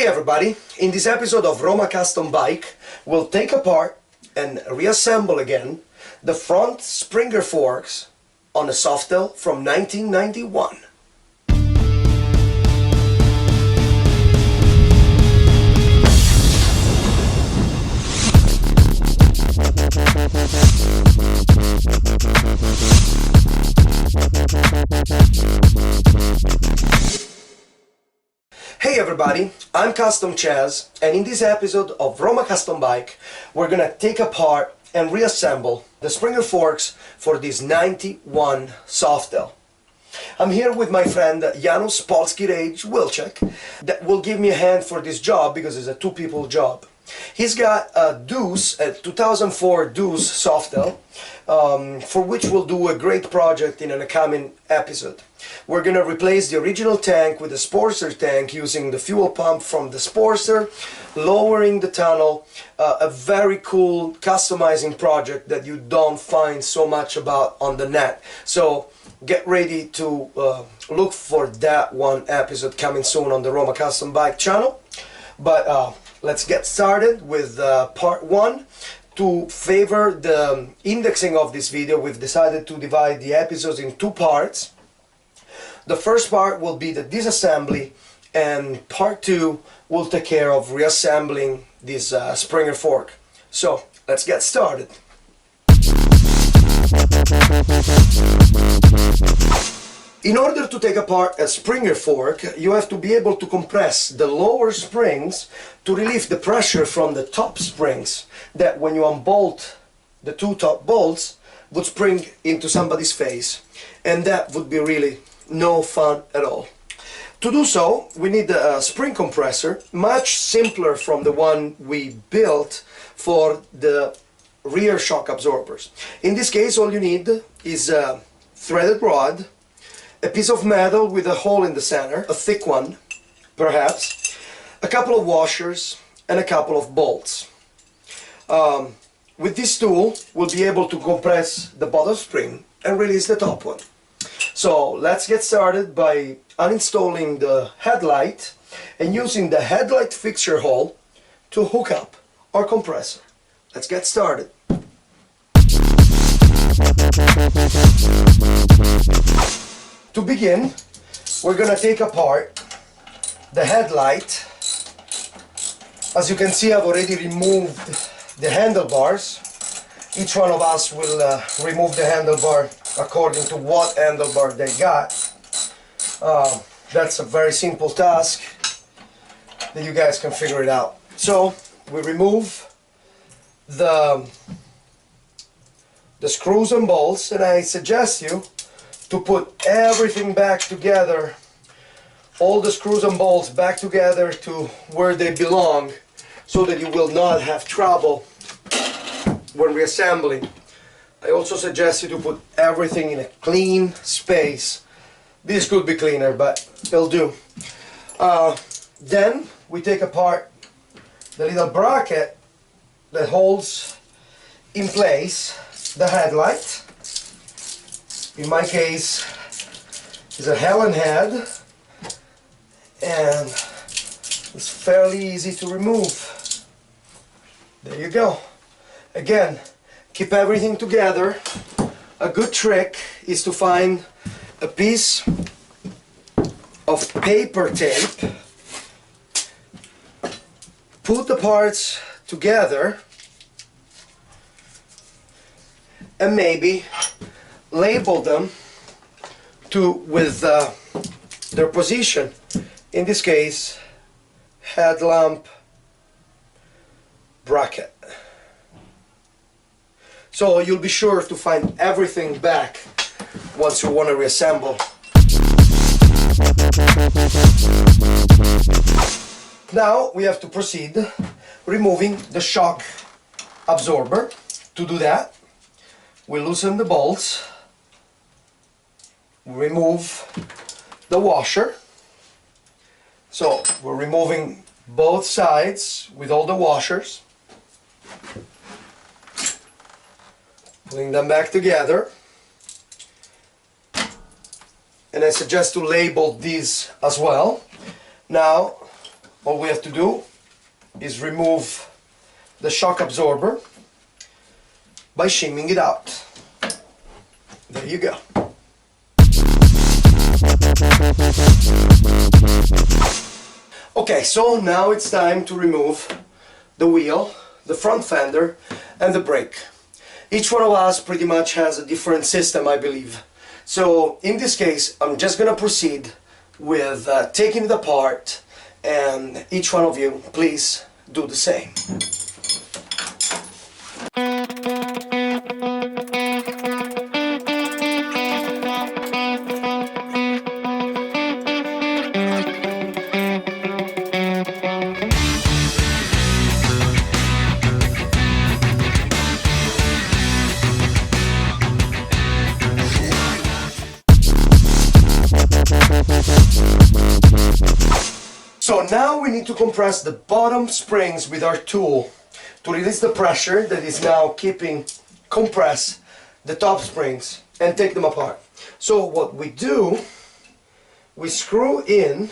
Hey everybody, in this episode of Roma Custom Bike, we'll take apart and reassemble again the front Springer forks on a softail from 1991. Hey everybody, I'm Custom Cez, and in this episode of Roma Custom Bike we're gonna take apart and reassemble the Springer forks for this 91 softail. I'm here with my friend Janusz Polsky Rage Wilczek that will give me a hand for this job because it's a two-people job. He's got a 2004 Deuce softail, for which we'll do a great project in an upcoming episode. We're going to replace the original tank with a Sportster tank using the fuel pump from the Sportster, lowering the tunnel, a very cool customizing project that you don't find so much about on the net. So get ready to look for that one episode coming soon on the Roma Custom Bike channel. But let's get started with part one. To favor the indexing of this video, we've decided to divide the episodes in two parts. The first part will be the disassembly, and part two will take care of reassembling this Springer fork. So let's get started. In order to take apart a Springer fork, you have to be able to compress the lower springs to relieve the pressure from the top springs that, when you unbolt the two top bolts, would spring into somebody's face, and that would be really no fun at all. To do so, we need a spring compressor, much simpler from the one we built for the rear shock absorbers. In this case, all you need is a threaded rod, a piece of metal with a hole in the center, a thick one perhaps, a couple of washers, and a couple of bolts. With this tool we'll be able to compress the bottom spring and release the top one. So let's get started by uninstalling the headlight and using the headlight fixture hole to hook up our compressor. Let's get started. To begin, we're gonna take apart the headlight. As you can see, I've already removed the handlebars. Each one of us will remove the handlebar according to what handlebar they got. That's a very simple task that you guys can figure it out. So we remove the screws and bolts, and I suggest you to put everything back together, all the screws and bolts back together to where they belong, so that you will not have trouble when reassembling. I also suggest you to put everything in a clean space. This could be cleaner, but it'll do. Then we take apart the little bracket that holds in place the headlight. In my case, it's a Helen head, and it's fairly easy to remove. There you go. Again, keep everything together. A good trick is to find a piece of paper tape, put the parts together, and maybe label them with their position. In this case, headlamp bracket. So you'll be sure to find everything back once you want to reassemble. Now we have to proceed removing the shock absorber. To do that, we loosen the bolts, remove the washer. So we're removing both sides with all the washers, putting them back together, and I suggest to label these as well. Now all we have to do is remove the shock absorber by shimming it out. There you go. Okay, so now it's time to remove the wheel, the front fender, and the brake. Each one of us pretty much has a different system, I believe. So in this case, I'm just gonna proceed with taking it apart, and each one of you, please do the same. So now we need to compress the bottom springs with our tool to release the pressure that is now compress the top springs and take them apart. So what we do, we screw in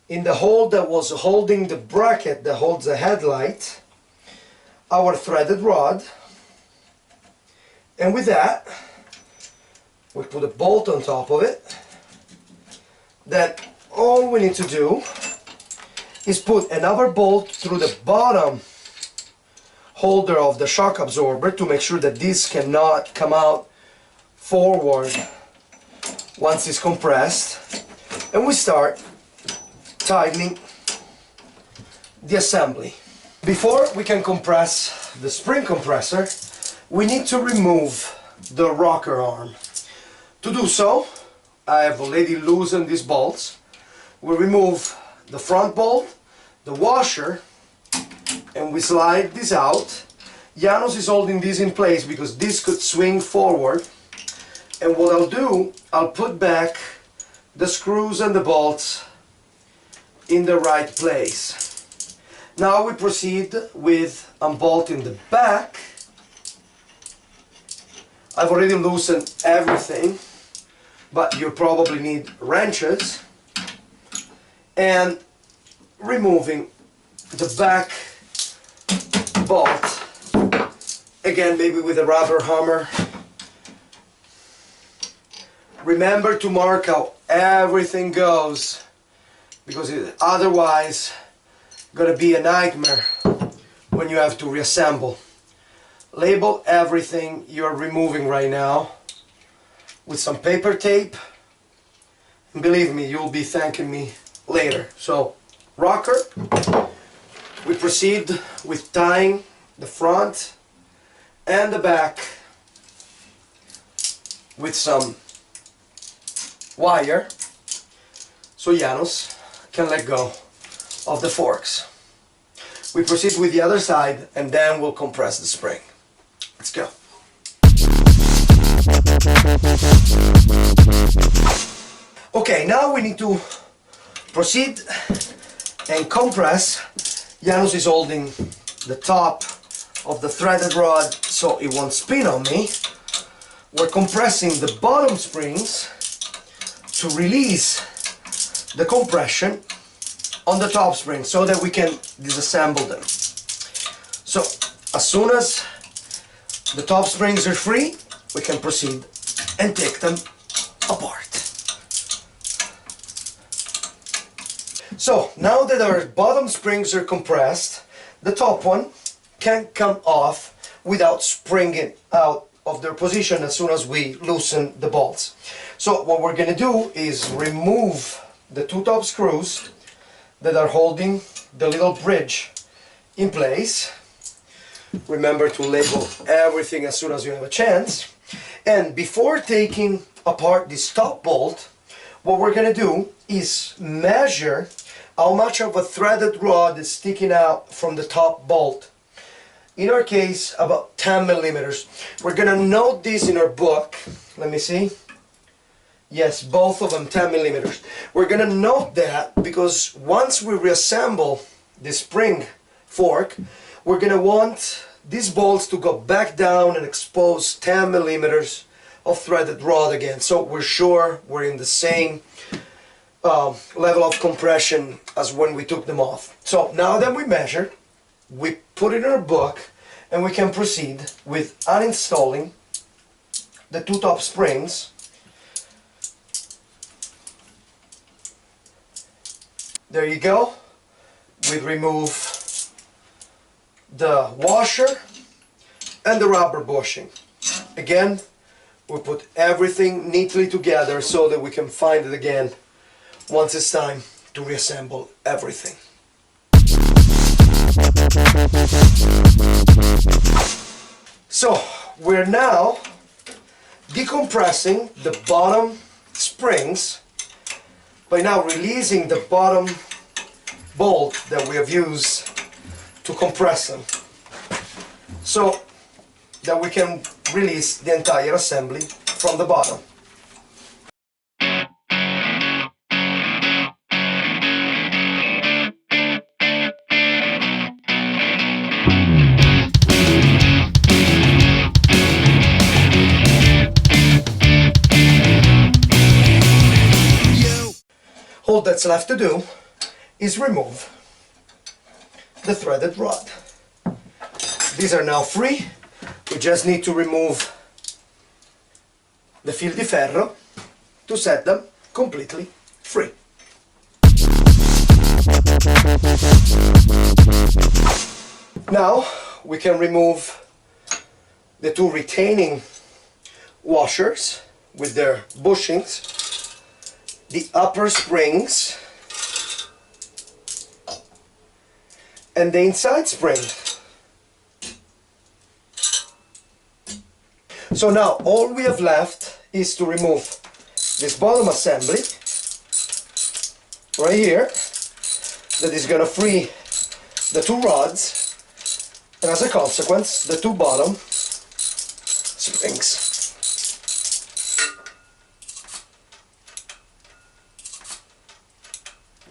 the hole that was holding the bracket that holds the headlight, our threaded rod, and with that we put a bolt on top of it. Then all we need to do is put another bolt through the bottom holder of the shock absorber to make sure that this cannot come out forward once it's compressed, and we start tightening the assembly. Before we can compress the spring compressor, we need to remove the rocker arm. To do so, I have already loosened these bolts. We remove the front bolt, the washer, and we slide this out. Janusz is holding this in place because this could swing forward. And what I'll do, I'll put back the screws and the bolts in the right place. Now we proceed with unbolting the back. I've already loosened everything, but you probably need wrenches. And removing the back bolt, again maybe with a rubber hammer. Remember to mark how everything goes, because it's otherwise gonna be a nightmare when you have to reassemble. Label everything you're removing right now with some paper tape, and believe me, you'll be thanking me later. So, rocker, we proceed with tying the front and the back with some wire so Janusz can let go of the forks. We proceed with the other side, and then we'll compress the spring. Let's go. Okay, now we need to proceed and compress. Janusz is holding the top of the threaded rod so it won't spin on me. We're compressing the bottom springs to release the compression on the top springs so that we can disassemble them. So as soon as the top springs are free, we can proceed and take them apart. So now that our bottom springs are compressed, the top one can come off without springing out of their position as soon as we loosen the bolts. So what we're going to do is remove the two top screws that are holding the little bridge in place. Remember to label everything as soon as you have a chance. And before taking apart this top bolt, what we're going to do is measure how much of a threaded rod is sticking out from the top bolt. In our case, about 10 millimeters. We're going to note this in our book. Let me see. Yes, both of them 10 millimeters. We're going to note that because once we reassemble the spring fork, we're going to want these bolts to go back down and expose 10 millimeters of threaded rod again. So we're sure we're in the same level of compression as when we took them off. So now that we measured, we put it in our book and we can proceed with uninstalling the two top springs. There you go. We remove the washer and the rubber bushing. Again, we put everything neatly together so that we can find it again once it's time to reassemble everything. So we're now decompressing the bottom springs by now releasing the bottom bolt that we have used to compress them, so that we can release the entire assembly from the bottom. All that's left to do is remove the threaded rod. These are now free. We just need to remove the fil di ferro to set them completely free. Now we can remove the two retaining washers with their bushings, the upper springs, and the inside spring. So now all we have left is to remove this bottom assembly right here that is going to free the two rods, and as a consequence the two bottom springs.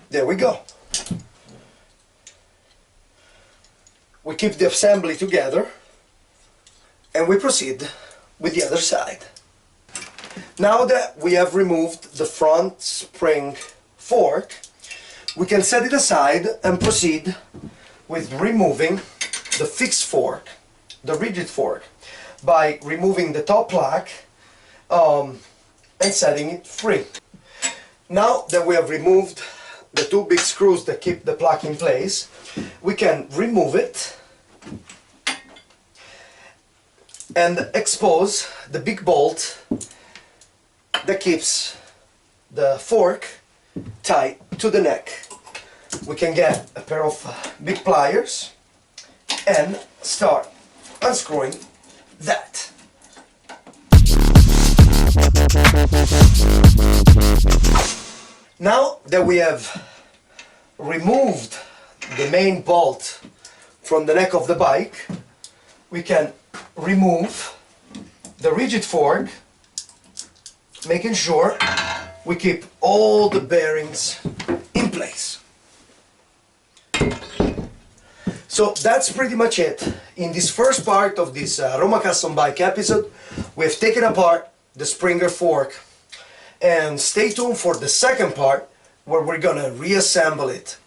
There we go. We keep the assembly together and we proceed with the other side. Now that we have removed the front spring fork, we can set it aside and proceed with removing the fixed fork, the rigid fork, by removing the top plaque and setting it free. Now that we have removed the two big screws that keep the plaque in place, we can remove it and expose the big bolt that keeps the fork tight to the neck. We can get a pair of big pliers and start unscrewing that. Now that we have removed the main bolt from the neck of the bike, we can remove the rigid fork, making sure we keep all the bearings in place. So that's pretty much it. In this first part of this Roma Custom Bike episode, we've taken apart the Springer fork. And stay tuned for the second part where we're gonna reassemble it.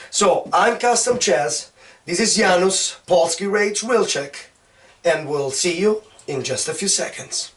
So I'm Custom Cez, this is Janusz, Polsky Rage, Wilczek, and we'll see you in just a few seconds.